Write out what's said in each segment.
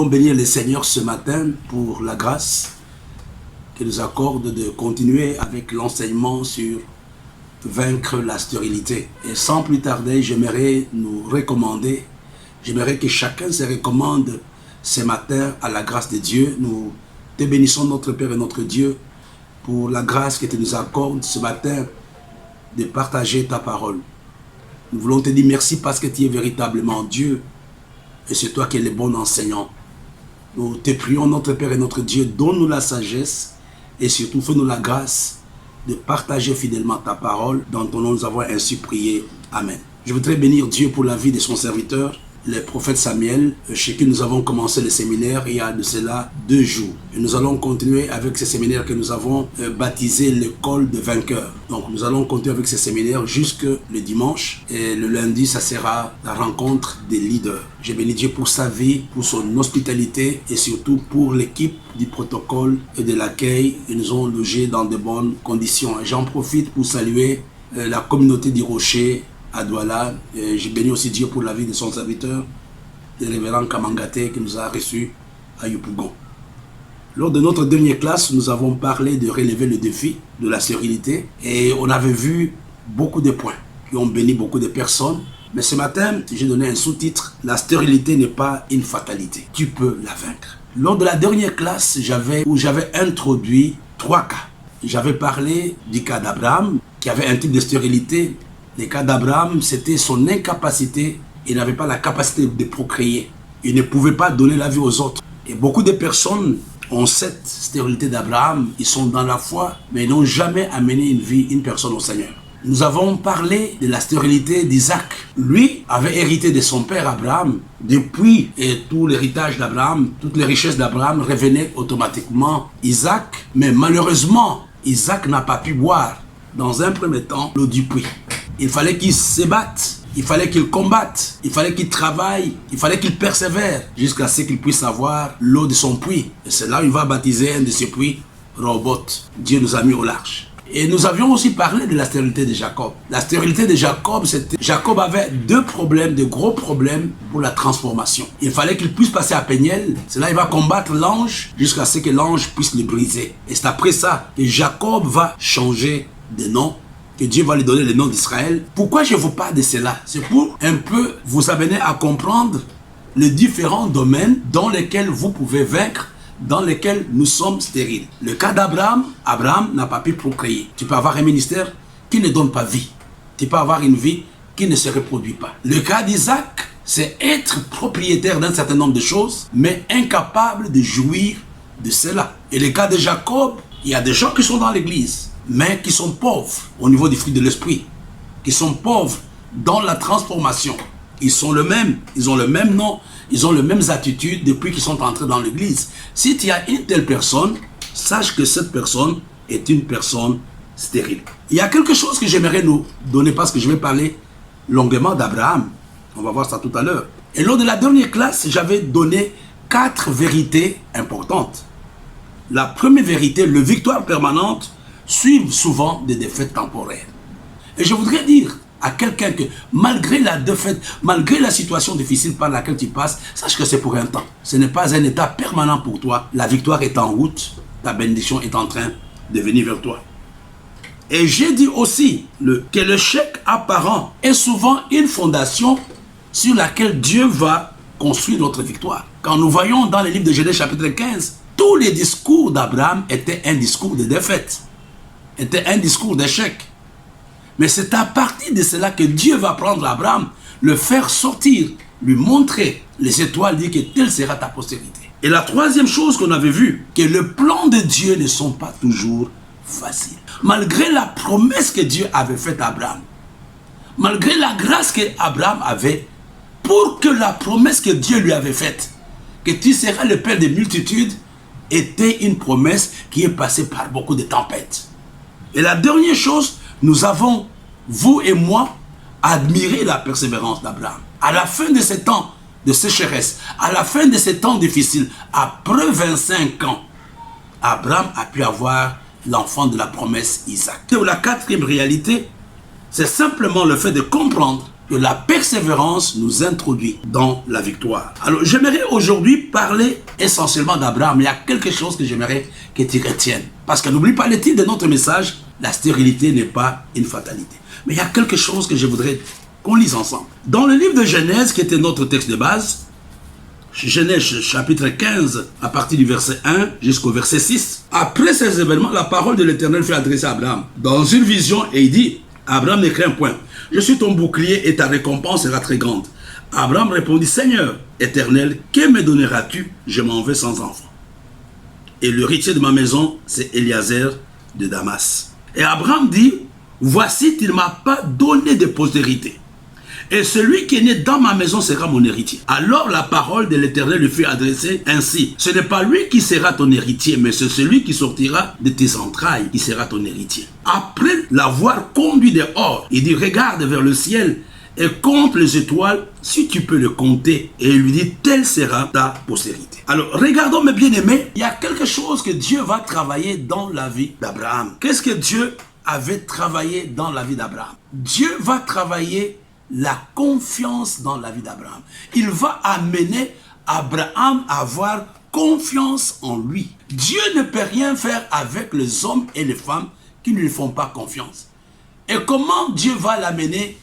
voulons bénir le Seigneur ce matin pour la grâce qu'il nous accorde de continuer avec l'enseignement sur vaincre la stérilité. Et sans plus tarder, j'aimerais nous recommander, j'aimerais que chacun se recommande ce matin à la grâce de Dieu. Nous te bénissons notre Père et notre Dieu pour la grâce que tu nous accordes ce matin de partager ta parole. Nous voulons te dire merci parce que tu es véritablement Dieu et c'est toi qui es le bon enseignant. Nous te prions notre Père et notre Dieu, donne-nous la sagesse et surtout fais-nous la grâce de partager fidèlement ta parole. Dans ton nom nous avons ainsi prié. Amen. Je voudrais bénir Dieu pour la vie de son serviteur, le prophète Samuel, chez qui nous avons commencé le séminaire il y a de cela 2 jours. Et nous allons continuer avec ce séminaire que nous avons baptisé l'école de vainqueurs. Donc nous allons continuer avec ce séminaire jusque le dimanche. Et le lundi, ça sera la rencontre des leaders. Je bénis Dieu pour sa vie, pour son hospitalité et surtout pour l'équipe du protocole et de l'accueil. Ils nous ont logés dans de bonnes conditions. J'en profite pour saluer la communauté du Rocher à Douala. J'ai béni aussi Dieu pour la vie de son serviteur, le révérend Kamangate, qui nous a reçus à Yopougon. Lors de notre dernière classe, nous avons parlé de relever le défi de la stérilité et on avait vu beaucoup de points qui ont béni beaucoup de personnes. Mais ce matin, j'ai donné un sous-titre: la stérilité n'est pas une fatalité, tu peux la vaincre. Lors de la dernière classe, j'avais introduit 3 cas. J'avais parlé du cas d'Abraham, qui avait un type de stérilité. Le cas d'Abraham, c'était son incapacité. Il n'avait pas la capacité de procréer. Il ne pouvait pas donner la vie aux autres. Et beaucoup de personnes ont cette stérilité d'Abraham. Ils sont dans la foi, mais ils n'ont jamais amené une personne au Seigneur. Nous avons parlé de la stérilité d'Isaac. Lui avait hérité de son père Abraham. Depuis, et tout l'héritage d'Abraham, toutes les richesses d'Abraham revenaient automatiquement à Isaac. Mais malheureusement, Isaac n'a pas pu boire, dans un premier temps, l'eau du puits. Il fallait qu'il se batte, il fallait qu'il combatte, il fallait qu'il travaille, il fallait qu'il persévère jusqu'à ce qu'il puisse avoir l'eau de son puits. Et c'est là où il va baptiser un de ses puits, Robot. Dieu nous a mis au large. Et nous avions aussi parlé de la stérilité de Jacob. La stérilité de Jacob, c'était... Jacob avait 2 problèmes, de gros problèmes pour la transformation. Il fallait qu'il puisse passer à Péniel. C'est là il va combattre l'ange jusqu'à ce que l'ange puisse le briser. Et c'est après ça que Jacob va changer de nom, que Dieu va lui donner le nom d'Israël. Pourquoi je vous parle de cela? C'est pour un peu vous amener à comprendre les différents domaines dans lesquels vous pouvez vaincre, dans lesquels nous sommes stériles. Le cas d'Abraham, Abraham n'a pas pu procréer. Tu peux avoir un ministère qui ne donne pas vie. Tu peux avoir une vie qui ne se reproduit pas. Le cas d'Isaac, c'est être propriétaire d'un certain nombre de choses, mais incapable de jouir de cela. Et le cas de Jacob, il y a des gens qui sont dans l'église, mais qui sont pauvres au niveau du fruit de l'esprit, qui sont pauvres dans la transformation. Ils sont le même, ils ont le même nom, ils ont les mêmes attitudes depuis qu'ils sont entrés dans l'église. Si tu as une telle personne, sache que cette personne est une personne stérile. Il y a quelque chose que j'aimerais nous donner parce que je vais parler longuement d'Abraham. On va voir ça tout à l'heure. Et lors de la dernière classe, j'avais donné 4 vérités importantes. La première vérité, les victoires permanentes suivent souvent des défaites temporaires. Et je voudrais dire à quelqu'un que malgré la défaite, malgré la situation difficile par laquelle tu passes, sache que c'est pour un temps. Ce n'est pas un état permanent pour toi. La victoire est en route, ta bénédiction est en train de venir vers toi. Et j'ai dit aussi que l'échec apparent est souvent une fondation sur laquelle Dieu va construire notre victoire. Quand nous voyons dans le livre de Genèse chapitre 15, tous les discours d'Abraham étaient un discours de défaite, étaient un discours d'échec. Mais c'est à partir de cela que Dieu va prendre Abraham, le faire sortir, lui montrer les étoiles, dire que telle sera ta postérité. Et la troisième chose qu'on avait vue, que les plans de Dieu ne sont pas toujours faciles. Malgré la promesse que Dieu avait faite à Abraham, malgré la grâce qu'Abraham avait, pour que la promesse que Dieu lui avait faite, que tu seras le père des multitudes, était une promesse qui est passée par beaucoup de tempêtes. Et la dernière chose, nous avons, vous et moi, admiré la persévérance d'Abraham. À la fin de ces temps de sécheresse, à la fin de ces temps difficiles, après 25 ans, Abraham a pu avoir l'enfant de la promesse Isaac. Et la 4e réalité, c'est simplement le fait de comprendre que la persévérance nous introduit dans la victoire. Alors, j'aimerais aujourd'hui parler essentiellement d'Abraham. Il y a quelque chose que j'aimerais que tu retiennes. Parce que n'oublie pas le titre de notre message, la stérilité n'est pas une fatalité. Mais il y a quelque chose que je voudrais qu'on lise ensemble. Dans le livre de Genèse, qui était notre texte de base, Genèse chapitre 15, à partir du verset 1 jusqu'au verset 6. Après ces événements, la parole de l'Éternel fut adressée à Abraham dans une vision et il dit, Abraham, ne crains point, je suis ton bouclier et ta récompense sera très grande. Abraham répondit, Seigneur éternel, que me donneras-tu? Je m'en vais sans enfant. Et l'héritier de ma maison, c'est Eliezer de Damas. Et Abraham dit, voici, il ne m'a pas donné de postérité. Et celui qui est né dans ma maison sera mon héritier. Alors la parole de l'Éternel lui fut adressée ainsi. Ce n'est pas lui qui sera ton héritier, mais c'est celui qui sortira de tes entrailles qui sera ton héritier. Après l'avoir conduit dehors, il dit, regarde vers le ciel et compte les étoiles, si tu peux le compter. Et il lui dit, telle sera ta postérité. Alors, regardons mes bien-aimés, il y a quelque chose que Dieu va travailler dans la vie d'Abraham. Qu'est-ce que Dieu avait travaillé dans la vie d'Abraham? Dieu va travailler la confiance dans la vie d'Abraham. Il va amener Abraham à avoir confiance en lui. Dieu ne peut rien faire avec les hommes et les femmes qui ne lui font pas confiance. Et comment Dieu va l'amener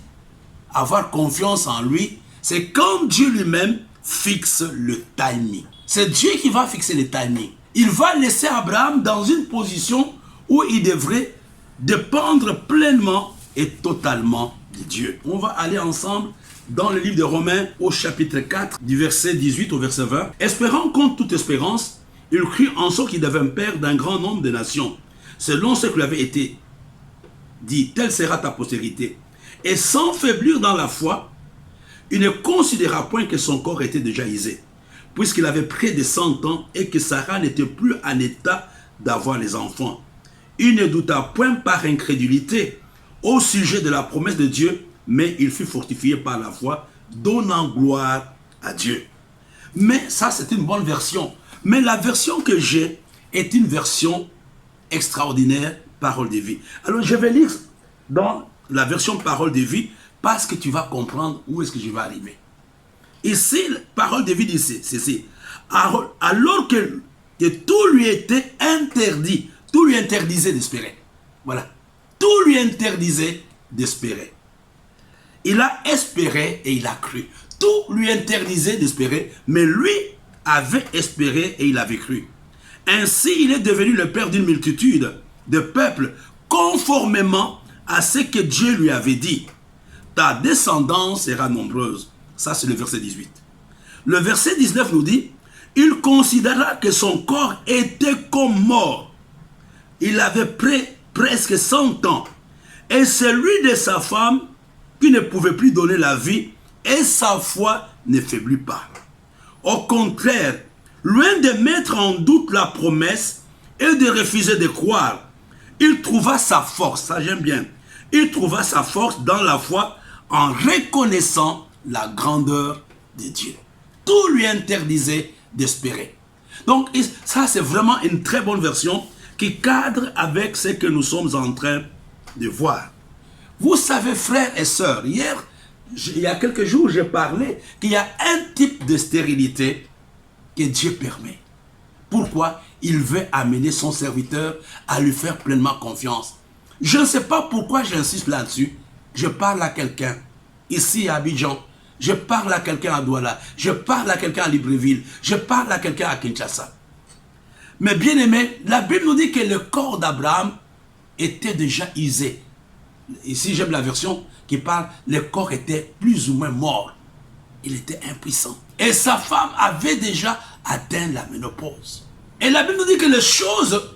à avoir confiance en lui? C'est quand Dieu lui-même fixe le timing. C'est Dieu qui va fixer le timing. Il va laisser Abraham dans une position où il devrait dépendre pleinement et totalement de Dieu. On va aller ensemble dans le livre de Romains au chapitre 4 du verset 18 au verset 20. Espérant contre toute espérance, il crut en sorte qu'il devint père d'un grand nombre de nations, selon ce qui lui avait été dit, telle sera ta postérité. Et sans faiblir dans la foi, il ne considéra point que son corps était déjà usé, puisqu'il avait près de 100 ans et que Sarah n'était plus en état d'avoir les enfants. Il ne douta point par incrédulité au sujet de la promesse de Dieu, mais il fut fortifié par la foi, donnant gloire à Dieu. Mais ça, c'est une bonne version. Mais la version que j'ai est une version extraordinaire, parole de vie. Alors, je vais lire dans la version parole de vie, parce que tu vas comprendre où est-ce que je vais arriver. Ici, parole de vie dit ceci. Alors que tout lui était interdit, tout lui interdisait d'espérer. Voilà. Tout lui interdisait d'espérer. Il a espéré et il a cru. Tout lui interdisait d'espérer, mais lui avait espéré et il avait cru. Ainsi, il est devenu le père d'une multitude de peuples, conformément à ce que Dieu lui avait dit. Ta descendance sera nombreuse. Ça, c'est le verset 18. Le verset 19 nous dit, il considéra que son corps était comme mort. Il avait presque 100 ans, et celui de sa femme qui ne pouvait plus donner la vie, et sa foi ne faiblit pas. Au contraire, loin de mettre en doute la promesse et de refuser de croire, il trouva sa force, ça j'aime bien, il trouva sa force dans la foi en reconnaissant la grandeur de Dieu. Tout lui interdisait d'espérer. Donc ça c'est vraiment une très bonne version qui cadre avec ce que nous sommes en train de voir. Vous savez, frères et sœurs, hier, il y a quelques jours, je parlais qu'il y a un type de stérilité que Dieu permet. Pourquoi? Il veut amener son serviteur à lui faire pleinement confiance. Je ne sais pas pourquoi j'insiste là-dessus. Je parle à quelqu'un ici à Abidjan. Je parle à quelqu'un à Douala. Je parle à quelqu'un à Libreville. Je parle à quelqu'un à Kinshasa. Mais bien aimé, la Bible nous dit que le corps d'Abraham était déjà usé. Ici, j'aime la version qui parle, le corps était plus ou moins mort. Il était impuissant. Et sa femme avait déjà atteint la ménopause. Et la Bible nous dit que les choses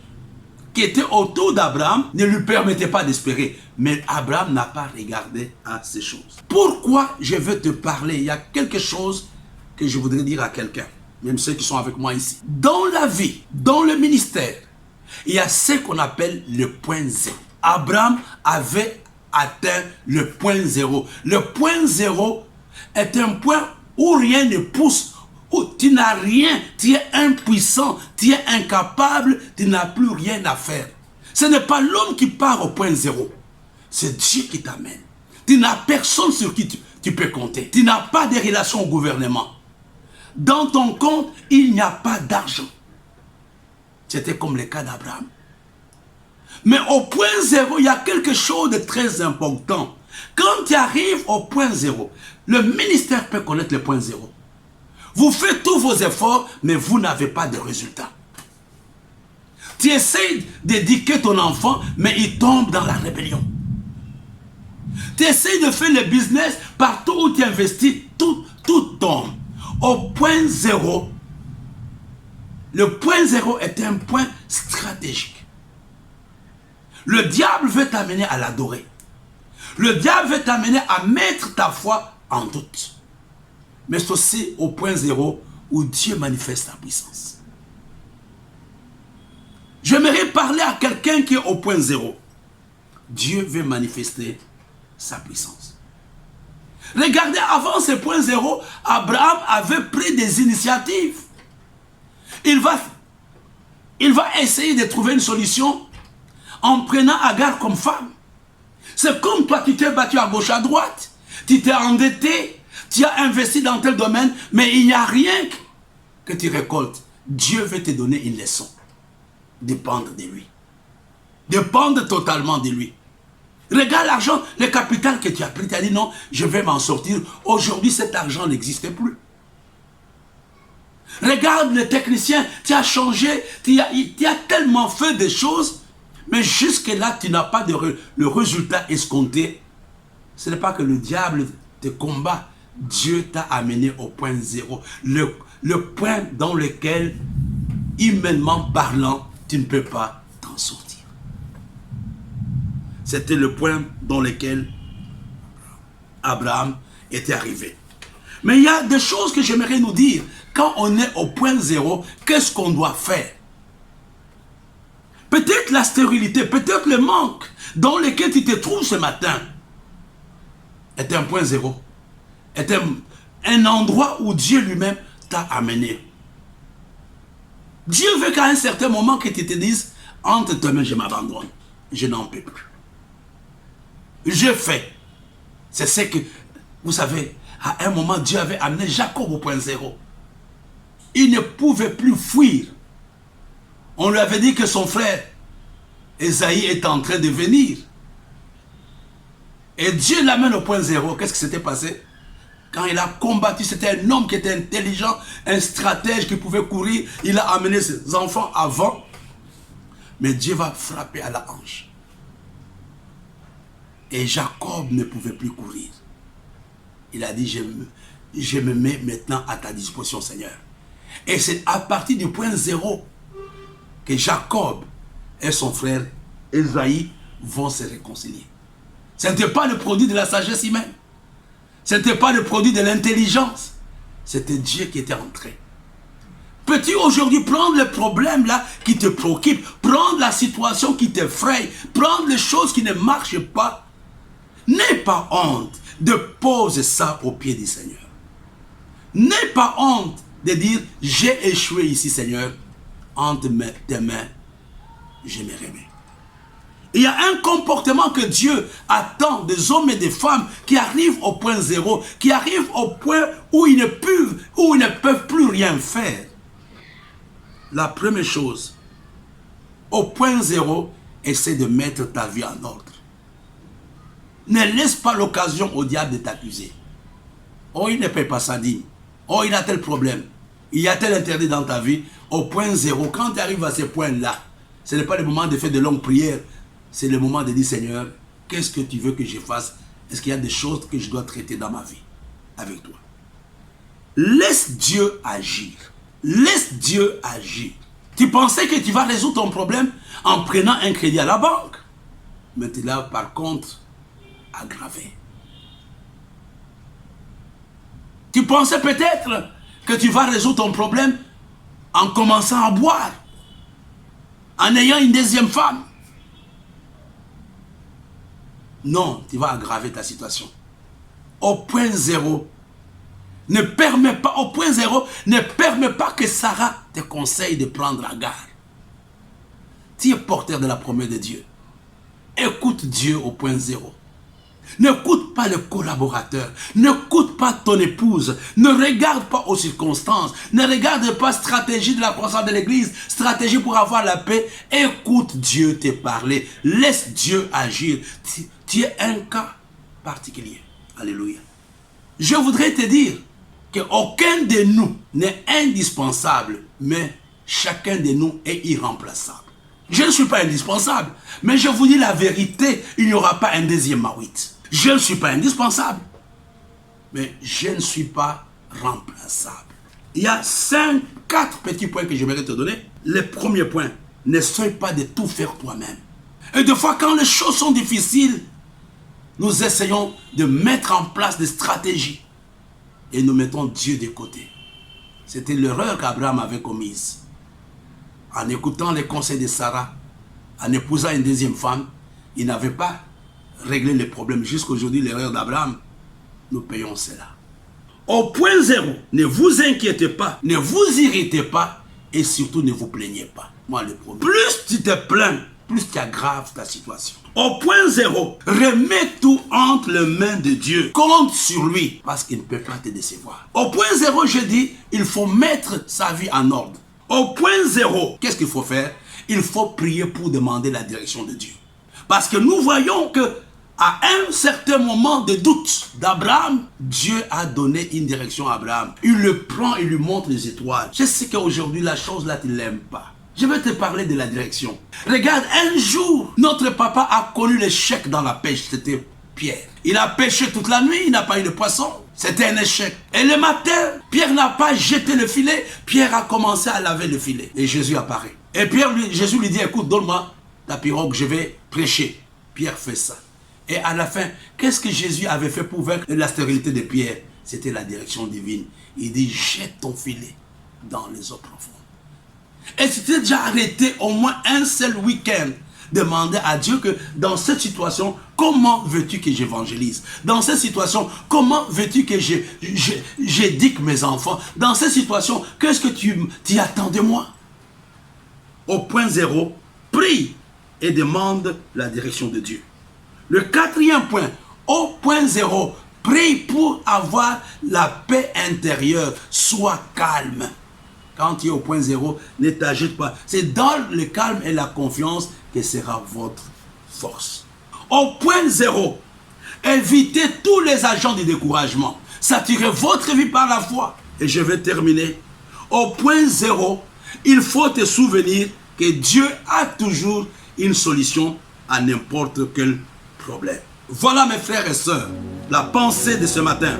qui étaient autour d'Abraham ne lui permettaient pas d'espérer. Mais Abraham n'a pas regardé à ces choses. Pourquoi je veux te parler? Il y a quelque chose que je voudrais dire à quelqu'un. Même ceux qui sont avec moi ici. Dans la vie, dans le ministère, il y a ce qu'on appelle le point zéro. Abraham avait atteint le point zéro. Le point zéro est un point où rien ne pousse, où tu n'as rien, tu es impuissant, tu es incapable, tu n'as plus rien à faire. Ce n'est pas l'homme qui part au point zéro. C'est Dieu qui t'amène. Tu n'as personne sur qui tu peux compter. Tu n'as pas de relation au gouvernement. Dans ton compte, il n'y a pas d'argent. C'était comme le cas d'Abraham. Mais au point zéro, il y a quelque chose de très important. Quand tu arrives au point zéro, le ministère peut connaître le point zéro. Vous faites tous vos efforts, mais vous n'avez pas de résultat. Tu essaies d'éduquer ton enfant, mais il tombe dans la rébellion. Tu essaies de faire le business, partout où tu investis, tout tombe. Au point zéro, le point zéro est un point stratégique. Le diable veut t'amener à l'adorer. Le diable veut t'amener à mettre ta foi en doute. Mais c'est aussi au point zéro où Dieu manifeste sa puissance. J'aimerais parler à quelqu'un qui est au point zéro. Dieu veut manifester sa puissance. Regardez, avant ce point zéro, Abraham avait pris des initiatives. Il va essayer de trouver une solution en prenant Agar comme femme. C'est comme toi, tu t'es battu à gauche, à droite. Tu t'es endetté, tu as investi dans tel domaine, mais il n'y a rien que tu récoltes. Dieu veut te donner une leçon. Dépendre de lui. Dépendre totalement de lui. Regarde l'argent, le capital que tu as pris. Tu as dit non, je vais m'en sortir. Aujourd'hui, cet argent n'existe plus. Regarde le technicien, tu as changé, tu as tellement fait des choses, mais jusque-là, tu n'as pas le résultat escompté. Ce n'est pas que le diable te combat. Dieu t'a amené au point zéro. Le point dans lequel, humainement parlant, tu ne peux pas t'en sortir. C'était le point dans lequel Abraham était arrivé. Mais il y a des choses que j'aimerais nous dire. Quand on est au point zéro, qu'est-ce qu'on doit faire? Peut-être la stérilité, peut-être le manque dans lequel tu te trouves ce matin est un point zéro. Est un endroit où Dieu lui-même t'a amené. Dieu veut qu'à un certain moment que tu te dises, entre tes mains, je m'abandonne. Je n'en peux plus. Je fais. C'est ce que, vous savez, à un moment, Dieu avait amené Jacob au point zéro. Il ne pouvait plus fuir. On lui avait dit que son frère Esaïe est en train de venir. Et Dieu l'amène au point zéro. Qu'est-ce qui s'était passé? Quand il a combattu, c'était un homme qui était intelligent, un stratège qui pouvait courir. Il a amené ses enfants avant. Mais Dieu va frapper à la hanche. Et Jacob ne pouvait plus courir. Il a dit, je me mets maintenant à ta disposition, Seigneur. Et c'est à partir du point zéro que Jacob et son frère Esaïe vont se réconcilier. Ce n'était pas le produit de la sagesse humaine. Ce n'était pas le produit de l'intelligence. C'était Dieu qui était entré. Peux-tu aujourd'hui prendre le problème là qui te préoccupe, prendre la situation qui t'effraie, prendre les choses qui ne marchent pas? N'aie pas honte de poser ça aux pieds du Seigneur. N'aie pas honte de dire, j'ai échoué ici, Seigneur. Entre tes mains, je me remets. Il y a un comportement que Dieu attend des hommes et des femmes qui arrivent au point zéro, qui arrivent au point où ils ne peuvent plus rien faire. La première chose, au point zéro, essaie de mettre ta vie en ordre. Ne laisse pas l'occasion au diable de t'accuser. Oh, il ne paye pas sa dîme. Oh, il a tel problème. Il y a tel interdit dans ta vie. Au point zéro, quand tu arrives à ce point-là, ce n'est pas le moment de faire de longues prières. C'est le moment de dire, Seigneur, qu'est-ce que tu veux que je fasse? Est-ce qu'il y a des choses que je dois traiter dans ma vie avec toi? Laisse Dieu agir. Laisse Dieu agir. Tu pensais que tu vas résoudre ton problème en prenant un crédit à la banque. Mais tu l'as par contre aggravé. Tu pensais peut-être que tu vas résoudre ton problème en commençant à boire, en ayant une deuxième femme. Non, tu vas aggraver ta situation. Au point zéro, ne permets pas, au point zéro, ne permets pas que Sarah te conseille de prendre Agar. Tu es porteur de la promesse de Dieu. Écoute Dieu au point zéro. N'écoute pas le collaborateur. N'écoute pas ton épouse. Ne regarde pas aux circonstances. Ne regarde pas stratégie de la croissance de l'église. Stratégie pour avoir la paix. Écoute Dieu te parler. Laisse Dieu agir. Tu es un cas particulier. Alléluia. Je voudrais te dire qu'aucun de nous n'est indispensable, mais chacun de nous est irremplaçable. Je ne suis pas indispensable, mais je vous dis la vérité, il n'y aura pas un deuxième Maouit. Je ne suis pas indispensable, mais je ne suis pas remplaçable. Il y a 4 petits points que j'aimerais te donner. Le premier point, n'essaie pas de tout faire toi-même. Et des fois, quand les choses sont difficiles, nous essayons de mettre en place des stratégies et nous mettons Dieu de côté. C'était l'erreur qu'Abraham avait commise. En écoutant les conseils de Sarah, en épousant une deuxième femme, il n'avait pas réglé les problèmes. Jusqu'aujourd'hui, l'erreur d'Abraham, nous payons cela. Au point 0, ne vous inquiétez pas, ne vous irritez pas et surtout ne vous plaignez pas. Moi, le premier. Plus tu te plains, plus tu aggraves ta situation. Au point 0, remets tout entre les mains de Dieu. Compte sur lui parce qu'il ne peut pas te décevoir. Au point 0, je dis, il faut mettre sa vie en ordre. Au point 0, qu'est-ce qu'il faut faire? Il faut prier pour demander la direction de Dieu. Parce que nous voyons que à un certain moment de doute d'Abraham, Dieu a donné une direction à Abraham. Il le prend, il lui montre les étoiles. Je sais qu'aujourd'hui, la chose là, tu ne l'aimes pas. Je vais te parler de la direction. Regarde, un jour, notre papa a connu l'échec dans la pêche. C'était Pierre. Il a pêché toute la nuit, il n'a pas eu de poisson. C'était un échec. Et le matin, Pierre n'a pas jeté le filet. Pierre a commencé à laver le filet. Et Jésus apparaît. Et Jésus lui dit, écoute, donne-moi ta pirogue, je vais prêcher. Pierre fait ça. Et à la fin, qu'est-ce que Jésus avait fait pour vaincre la stérilité de Pierre? C'était la direction divine. Il dit, jette ton filet dans les eaux profondes. Et tu t'es déjà arrêté au moins un seul week-end. Demander à Dieu que dans cette situation, comment veux-tu que j'évangélise? Dans cette situation, comment veux-tu que j'éduque mes enfants? Dans cette situation, qu'est-ce que tu attends de moi? Au point 0, prie et demande la direction de Dieu. Le 4e point, au point 0, prie pour avoir la paix intérieure. Sois calme. Quand tu es au point 0, ne t'agite pas. C'est dans le calme et la confiance que sera votre force. Au point 0, évitez tous les agents de découragement. Saturez votre vie par la foi. Et je vais terminer. Au point 0, il faut te souvenir que Dieu a toujours une solution à n'importe quel problème. Voilà mes frères et sœurs, la pensée de ce matin.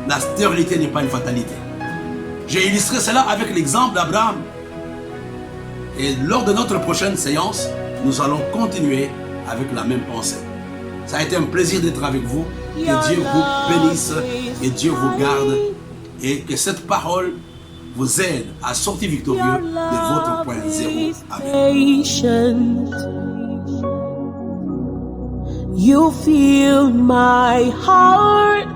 La stérilité n'est pas une fatalité. J'ai illustré cela avec l'exemple d'Abraham. Et lors de notre prochaine séance, nous allons continuer avec la même pensée. Ça a été un plaisir d'être avec vous. Que Dieu vous bénisse et Dieu vous garde. Et que cette parole vous aide à sortir victorieux de votre point 0. Amen. You fill my heart